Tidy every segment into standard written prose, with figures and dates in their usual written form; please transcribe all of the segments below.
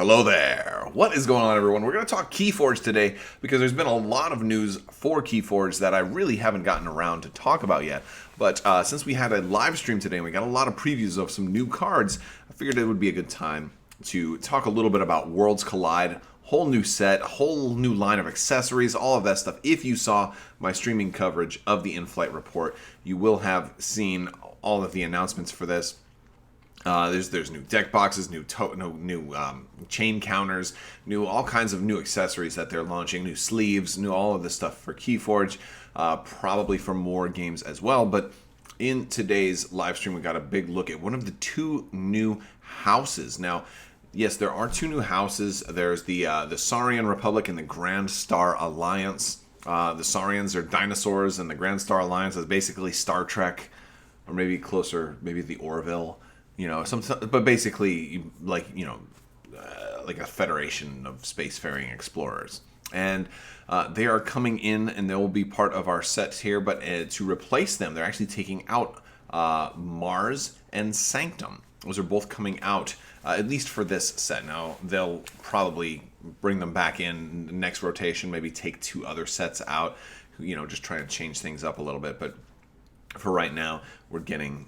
Hello there. What is going on, everyone? We're going to talk KeyForge today because there's been a lot of news for KeyForge that I really haven't gotten around to talk about yet. But since we had a live stream today and we got a lot of previews of some new cards, I figured it would be a good time to talk a little bit about Worlds Collide, whole new set, whole new line of accessories, all of that stuff. If you saw my streaming coverage of the in-flight report, you will have seen all of the announcements for this. There's new deck boxes, new chain counters, new all kinds of new accessories that they're launching, new sleeves, new all of this stuff for KeyForge, probably for more games as well. But in today's live stream, we got a big look at one of the two new houses. Now, yes, there are two new houses. There's the Saurian Republic and the Grand Star Alliance. The Saurians are dinosaurs, and the Grand Star Alliance is basically Star Trek, or maybe closer, maybe the Orville. But basically, like a federation of spacefaring explorers. And they are coming in, and they will be part of our set here. But to replace them, they're actually taking out Mars and Sanctum. Those are both coming out, at least for this set. Now, they'll probably bring them back in the next rotation, maybe take two other sets out, just trying to change things up a little bit. But for right now, we're getting,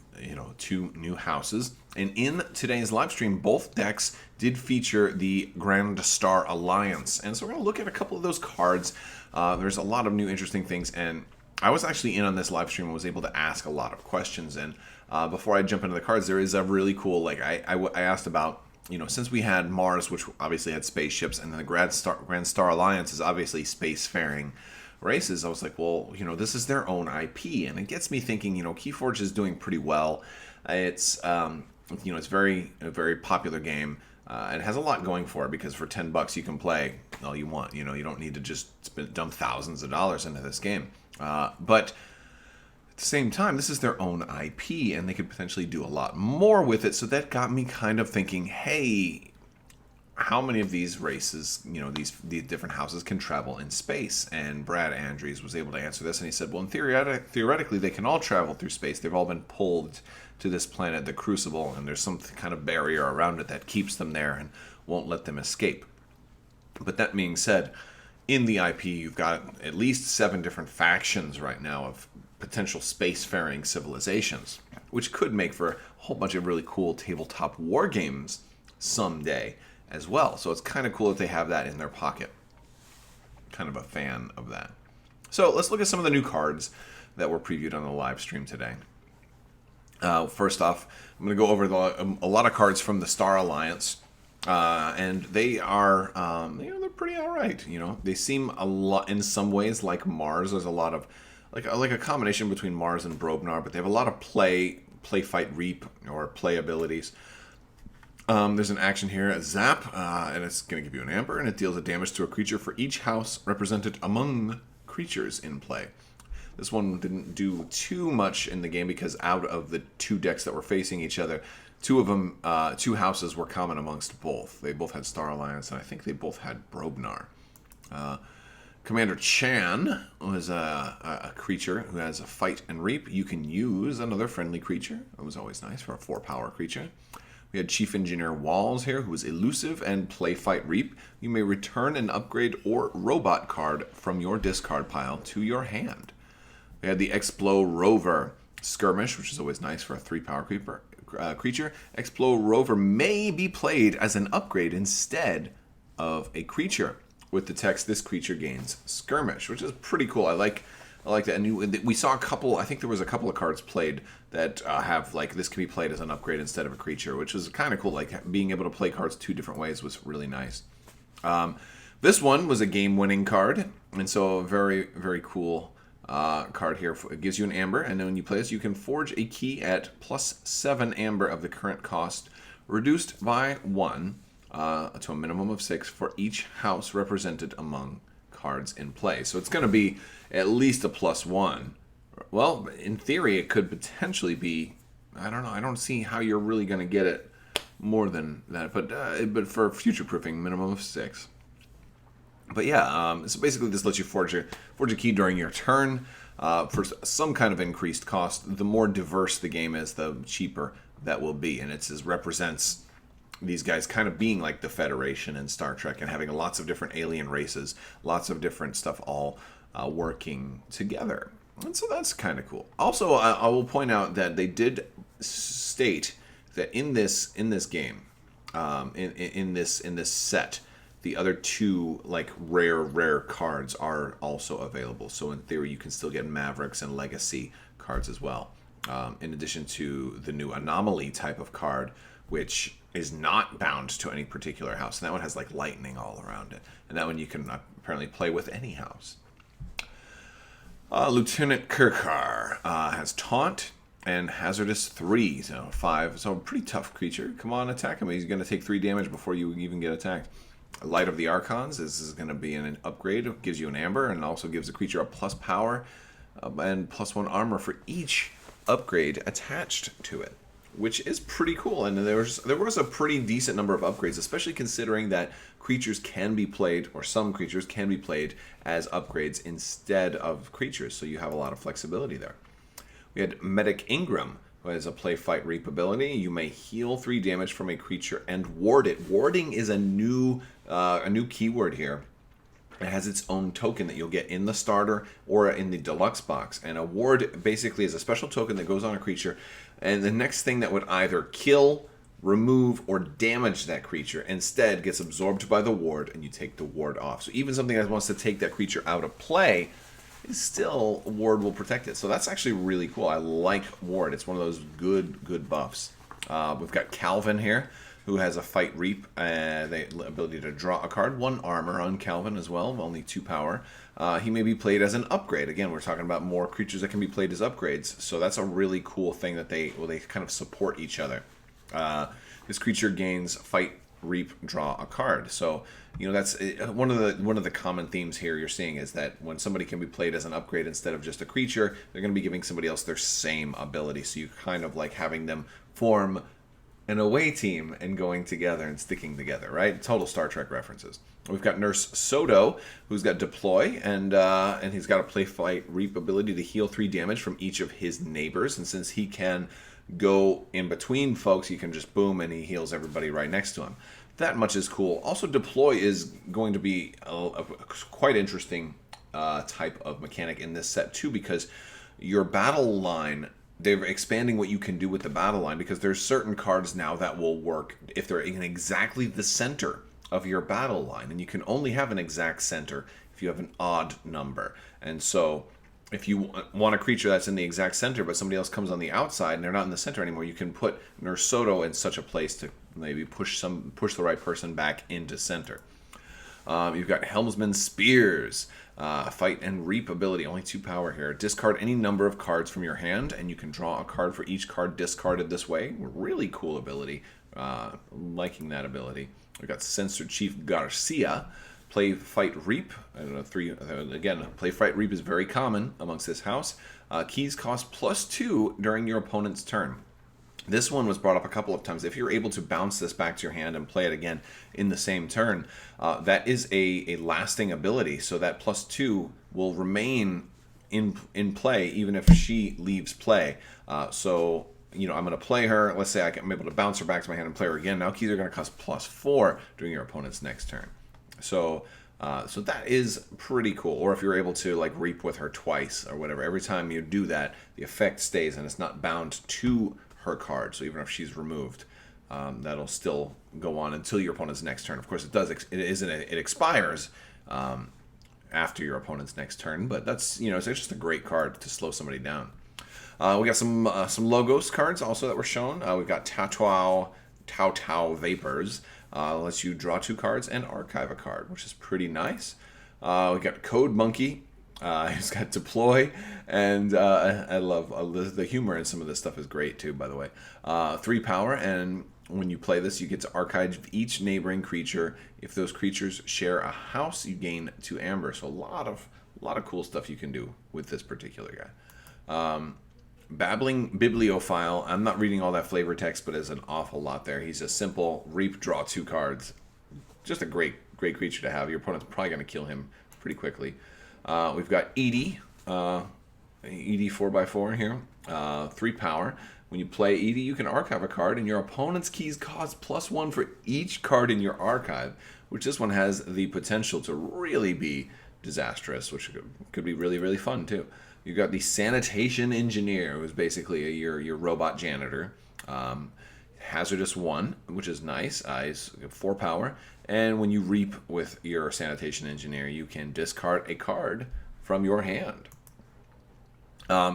two new houses. And in today's live stream, both decks did feature the Grand Star Alliance. And so we're going to look at a couple of those cards. There's a lot of new interesting things. And I was actually in on this live stream and was able to ask a lot of questions. And before I jump into the cards, there is a really cool, I asked about, since we had Mars, which obviously had spaceships, and then the Grand Star Alliance is obviously spacefaring races. I was like, well, this is their own IP, and it gets me thinking. KeyForge is doing pretty well. It's it's a very popular game. It has a lot going for it because for $10 you can play all you want. You don't need to just dump thousands of dollars into this game. But at the same time, this is their own IP, and they could potentially do a lot more with it. So that got me kind of thinking, hey, how many of these races, these different houses can travel in space? And Brad Andrews was able to answer this, and he said, well, theoretically, they can all travel through space. They've all been pulled to this planet, the Crucible, and there's some kind of barrier around it that keeps them there and won't let them escape. But that being said, in the IP, you've got at least 7 different factions right now of potential spacefaring civilizations, which could make for a whole bunch of really cool tabletop war games someday as well. So it's kind of cool that they have that in their pocket. Kind of a fan of that. So let's look at some of the new cards that were previewed on the live stream today. First off, I'm going to go over a lot of cards from the Star Alliance, and they are, they're pretty all right. They seem a lot in some ways like Mars. There's a lot of like a combination between Mars and Brobnar, but they have a lot of play, fight, reap, or play abilities. There's an action here, a zap, and it's going to give you an amber, and it deals a damage to a creature for each house represented among creatures in play. This one didn't do too much in the game because out of the two decks that were facing each other, two houses were common amongst both. They both had Star Alliance, and I think they both had Brobnar. Commander Chan was a creature who has a fight and reap. You can use another friendly creature. It was always nice for a 4-power creature. We had Chief Engineer Walls here, who is elusive and play, fight, reap. You may return an upgrade or robot card from your discard pile to your hand. We had the Explo Rover Skirmish, which is always nice for a 3-power creature. Explo Rover may be played as an upgrade instead of a creature. With the text, this creature gains Skirmish, which is pretty cool. I like that. And we saw a couple, I think there was a couple of cards played that have, this can be played as an upgrade instead of a creature, which was kind of cool. Being able to play cards 2 different ways was really nice. This one was a game-winning card, and so a very, very cool card here. It gives you an amber, and then when you play this, you can forge a key at +7 amber of the current cost, reduced by 1 to a minimum of 6 for each house represented among cards in play. So it's going to be at least a +1. Well, in theory, it could potentially be, I don't know, I don't see how you're really going to get it more than that, but for future-proofing, minimum of 6. But yeah, so basically this lets you forge a key during your turn for some kind of increased cost. The more diverse the game is, the cheaper that will be, and it represents these guys kind of being like the Federation in Star Trek and having lots of different alien races, lots of different stuff all working together. And so that's kind of cool. Also, I will point out that they did state that in this game, in this set, the other two like rare cards are also available. So in theory, you can still get Mavericks and Legacy cards as well. In addition to the new Anomaly type of card, which is not bound to any particular house. And that one has like lightning all around it. And that one you can apparently play with any house. Lieutenant Kirkar has Taunt and Hazardous 3, so 5. So a pretty tough creature. Come on, attack him. He's going to take 3 damage before you even get attacked. Light of the Archons. This is going to be an upgrade. It gives you an Amber and also gives the creature a plus power and +1 armor for each upgrade attached to it, which is pretty cool. And there was a pretty decent number of upgrades, especially considering that creatures can be played, or some creatures can be played as upgrades instead of creatures, so you have a lot of flexibility there. We had Medic Ingram, who has a play, fight, reap ability. You may heal 3 damage from a creature and ward it. Warding is a new keyword here. It has its own token that you'll get in the starter or in the deluxe box. And a ward basically is a special token that goes on a creature, and the next thing that would either kill, remove, or damage that creature instead gets absorbed by the ward, and you take the ward off. So even something that wants to take that creature out of play, is still ward will protect it. So that's actually really cool. I like ward. It's one of those good buffs. We've got Calvin here, who has a fight reap, the ability to draw a card, 1 armor on Calvin as well, only 2 power. He may be played as an upgrade. Again, we're talking about more creatures that can be played as upgrades, so that's a really cool thing that they kind of support each other. This creature gains fight, reap, draw a card. So that's one of the common themes here you're seeing is that when somebody can be played as an upgrade instead of just a creature, they're going to be giving somebody else their same ability. So you kind of like having them form an away team and going together and sticking together, right? Total Star Trek references. We've got Nurse Soto, who's got Deploy, and he's got a play, fight, reap ability to heal 3 damage from each of his neighbors. And since he can go in between folks, he can just boom and he heals everybody right next to him. That much is cool. Also, Deploy is going to be a quite interesting type of mechanic in this set too, because your battle line, they're expanding what you can do with the battle line, because there's certain cards now that will work if they're in exactly the center of your battle line, and you can only have an exact center if you have an odd number. And so if you want a creature that's in the exact center, but somebody else comes on the outside and they're not in the center anymore, you can put Nurse Soto in such a place to maybe push the right person back into center. You've got Helmsman Spears, fight and reap ability, only 2 power here. Discard any number of cards from your hand, and you can draw a card for each card discarded this way. Really cool ability. Liking that ability. We've got Censor Chief Garcia, play, fight, reap. I don't know, 3 again. Play, fight, reap is very common amongst this house. Keys cost +2 during your opponent's turn. This one was brought up a couple of times. If you're able to bounce this back to your hand and play it again in the same turn, that is a lasting ability. So that +2 will remain in play even if she leaves play. So I'm going to play her. Let's say I'm able to bounce her back to my hand and play her again. Now keys are going to cost +4 during your opponent's next turn. So that is pretty cool. Or if you're able to like reap with her twice or whatever, every time you do that, the effect stays and it's not bound to her card. So even if she's removed, that'll still go on until your opponent's next turn. Of course, it expires after your opponent's next turn, but that's it's just a great card to slow somebody down. We got some Logos cards also that were shown. We've got Tau Vapors. Lets you draw 2 cards and archive a card, which is pretty nice. We got Code Monkey. He's got Deploy, and I love the humor in some of this stuff is great too, by the way. 3 power, and when you play this, you get to archive each neighboring creature. If those creatures share a house, you gain 2 amber. So a lot of cool stuff you can do with this particular guy. Babbling Bibliophile. I'm not reading all that flavor text, but there's an awful lot there. He's a simple reap, draw 2 cards. Just a great creature to have. Your opponent's probably going to kill him pretty quickly. We've got Edie. Edie 4x4 here. 3 power. When you play Edie, you can archive a card, and your opponent's keys cost +1 for each card in your archive, which this one has the potential to really be disastrous, which could be really, really fun too. You got the Sanitation Engineer, who's basically your robot janitor. Hazardous 1, which is nice. He's 4 power. And when you reap with your Sanitation Engineer, you can discard a card from your hand.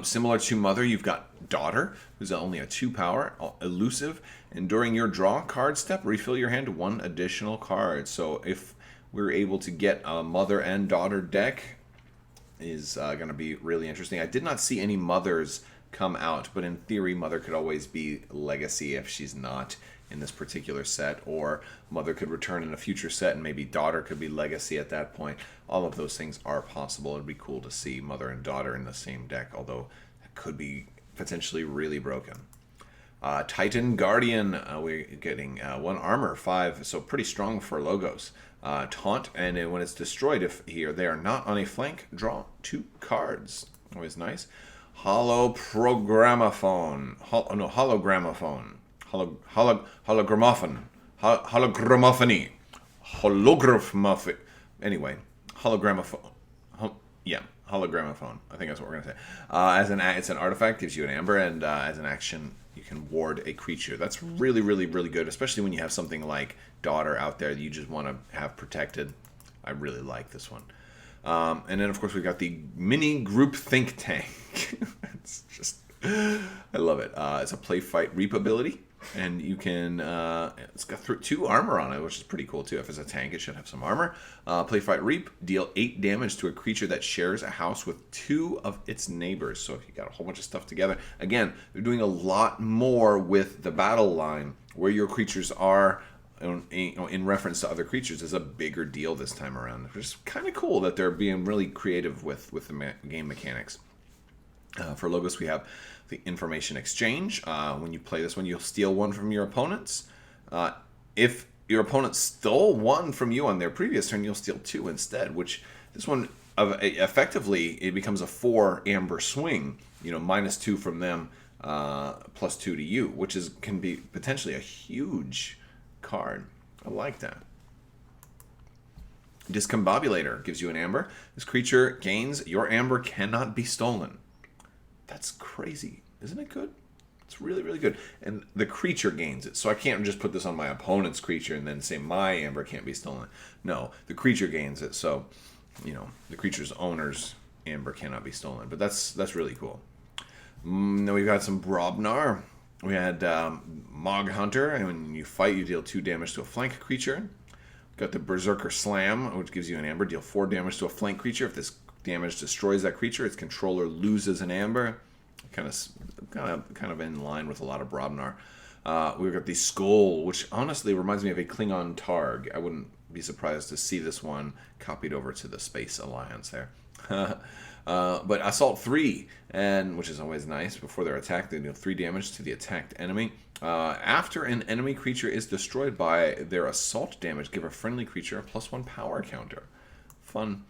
Similar to Mother, you've got Daughter, who's only a 2 power, elusive. And during your draw card step, refill your hand to 1 additional card. So if we're able to get a Mother and Daughter deck, is going to be really interesting. I did not see any Mothers come out, but in theory, Mother could always be Legacy if she's not in this particular set, or Mother could return in a future set, and maybe Daughter could be Legacy at that point. All of those things are possible. It'd be cool to see Mother and Daughter in the same deck, although it could be potentially really broken. Titan Guardian, we're getting 1 armor, 5, so pretty strong for logos. Taunt, and when it's destroyed, if they are not on a flank, draw 2 cards. Always nice. Hologramophone. Hologramophony. Holograph. Anyway, hologramophone. Yeah, hologramophone. I think that's what we're gonna say. It's an artifact, gives you an amber, and as an action, you can ward a creature. That's really, really, really good, especially when you have something like Daughter out there that you just want to have protected. I really like this one. And then, of course, we've got the mini group think tank. It's just, I love it. It's a play, fight, reap ability. And you can, it's got 2 armor on it, which is pretty cool too. If it's a tank, it should have some armor. Play, fight, reap. Deal 8 damage to a creature that shares a house with 2 of its neighbors. So if you got a whole bunch of stuff together, again, they're doing a lot more with the battle line, where your creatures are in reference to other creatures is a bigger deal this time around. It's kind of cool that they're being really creative with the game mechanics. For logos, we have the information exchange. When you play this one, you'll steal 1 from your opponents. If your opponent stole 1 from you on their previous turn, you'll steal 2 instead, which this one effectively, it becomes a 4 amber swing, -2 from them, +2 to you, which can be potentially a huge card. I like that. Discombobulator gives you an amber. This creature gains your amber cannot be stolen. That's crazy. Isn't it good? It's really, really good. And the creature gains it. So I can't just put this on my opponent's creature and then say my amber can't be stolen. No, the creature gains it. So, the creature's owner's amber cannot be stolen. But that's really cool. Then we've got some Brobnar. We had Mog Hunter, and when you fight, you deal 2 damage to a flank creature. We've got the Berserker Slam, which gives you an amber. Deal 4 damage to a flank creature. If this damage destroys that creature, its controller loses an amber. Kind of in line with a lot of Brobnar. We've got the Skull, which honestly reminds me of a Klingon Targ. I wouldn't be surprised to see this one copied over to the Space Alliance there. But Assault 3, which is always nice. Before they're attacked, they deal 3 damage to the attacked enemy. After an enemy creature is destroyed by their assault damage, give a friendly creature a +1 power counter. Fun.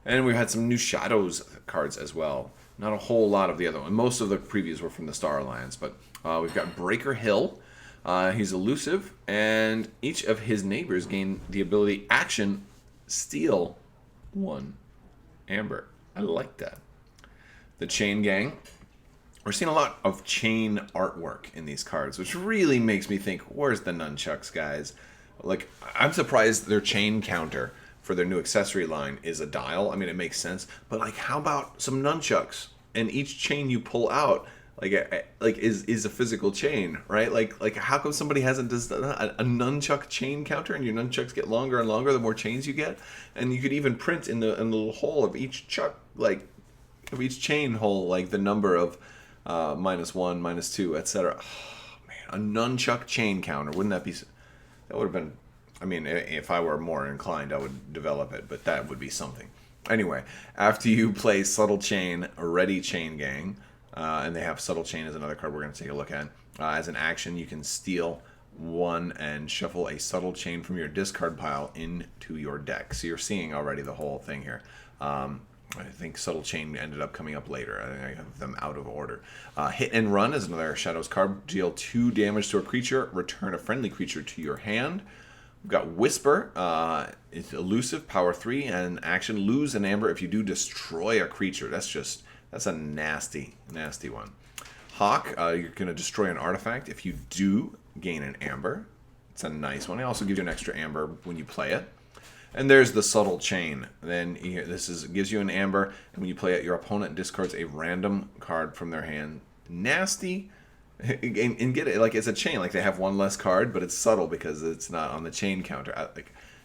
And we've had some new Shadows cards as well. Not a whole lot of the other one. Most of the previews were from the Star Alliance, but we've got Breaker Hill. He's elusive, and each of his neighbors gain the ability action steal 1 amber. I like that. The Chain Gang. We're seeing a lot of chain artwork in these cards, which really makes me think, where's the nunchucks, guys? Like, I'm surprised their chain counter for their new accessory line is a dial. I mean, it makes sense. But, like, how about some nunchucks? And each chain you pull out, is a physical chain, right? Like how come somebody hasn't done a nunchuck chain counter, and your nunchucks get longer and longer the more chains you get? And you could even print in the little hole of each chuck, like, of each chain hole, like the number of -1, -2, etc. Oh, man, a nunchuck chain counter, wouldn't that be? That would have been. I mean, if I were more inclined, I would develop it, but that would be something. Anyway, after you play Subtle Chain, Ready Chain Gang, and they have Subtle Chain as another card we're going to take a look at. As an action, you can steal 1 and shuffle a Subtle Chain from your discard pile into your deck. So you're seeing already the whole thing here. I think Subtle Chain ended up coming up later. I think I have them out of order. Hit and Run is another Shadows card. Deal 2 damage to a creature. Return a friendly creature to your hand. We've got Whisper. It's elusive, power 3, and action. Lose an amber if you do destroy a creature. That's a nasty, nasty one. Hawk, you're going to destroy an artifact. If you do, gain an amber. It's a nice one. It also gives you an extra amber when you play it. And there's the Subtle Chain. Then gives you an amber, and when you play it, your opponent discards a random card from their hand. Nasty, and get it like it's a chain. Like they have one less card, but it's subtle because it's not on the chain counter.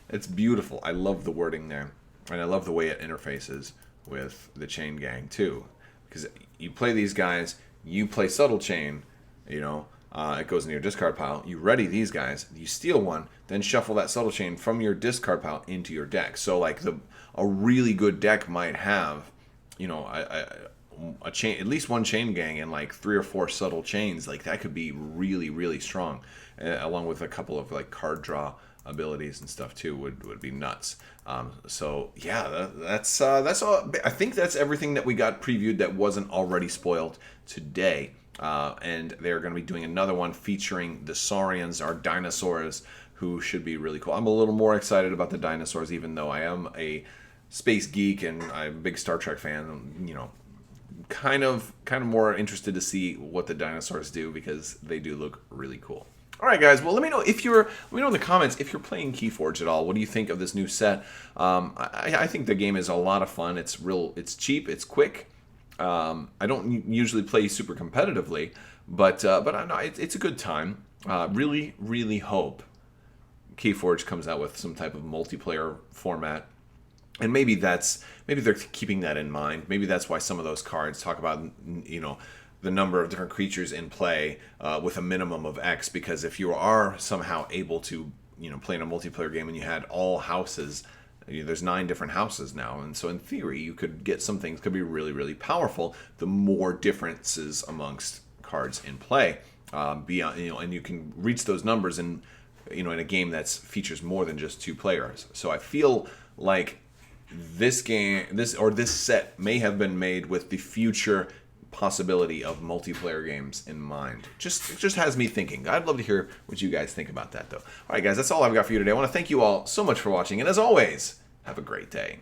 It's beautiful. I love the wording there, and I love the way it interfaces with the Chain Gang too. Because you play these guys, you play Subtle Chain, you know. It goes in your discard pile. You ready these guys. You steal one, then shuffle that Subtle Chain from your discard pile into your deck. So like a really good deck might have, you know, a chain, at least one Chain Gang and like 3 or 4 Subtle Chains. Like that could be really, really strong, along with a couple of like card draw abilities and stuff too. Would be nuts. So yeah, that's all. I think that's everything that we got previewed that wasn't already spoiled today. And they're going to be doing another one featuring the Saurians, our dinosaurs, who should be really cool. I'm a little more excited about the dinosaurs, even though I am a space geek and I'm a big Star Trek fan. You know, kind of more interested to see what the dinosaurs do because they do look really cool. All right, guys. Well, let me know in the comments if you're playing KeyForge at all. What do you think of this new set? I think the game is a lot of fun. It's cheap. It's quick. I don't usually play super competitively, but I know it's a good time. Really, really hope KeyForge comes out with some type of multiplayer format, and maybe they're keeping that in mind. Maybe that's why some of those cards talk about, you know, the number of different creatures in play with a minimum of X. Because if you are somehow able to, you know, play in a multiplayer game and you had all houses. There's 9 different houses now, and so in theory, you could get some things could be really, really powerful. The more differences amongst cards in play, beyond, you know, and you can reach those numbers in, you know, in a game that features more than just 2 players. So I feel like this set may have been made with the future possibility of multiplayer games in mind. It just has me thinking. I'd love to hear what you guys think about that, though. All right, guys, that's all I've got for you today. I want to thank you all so much for watching, and as always, have a great day.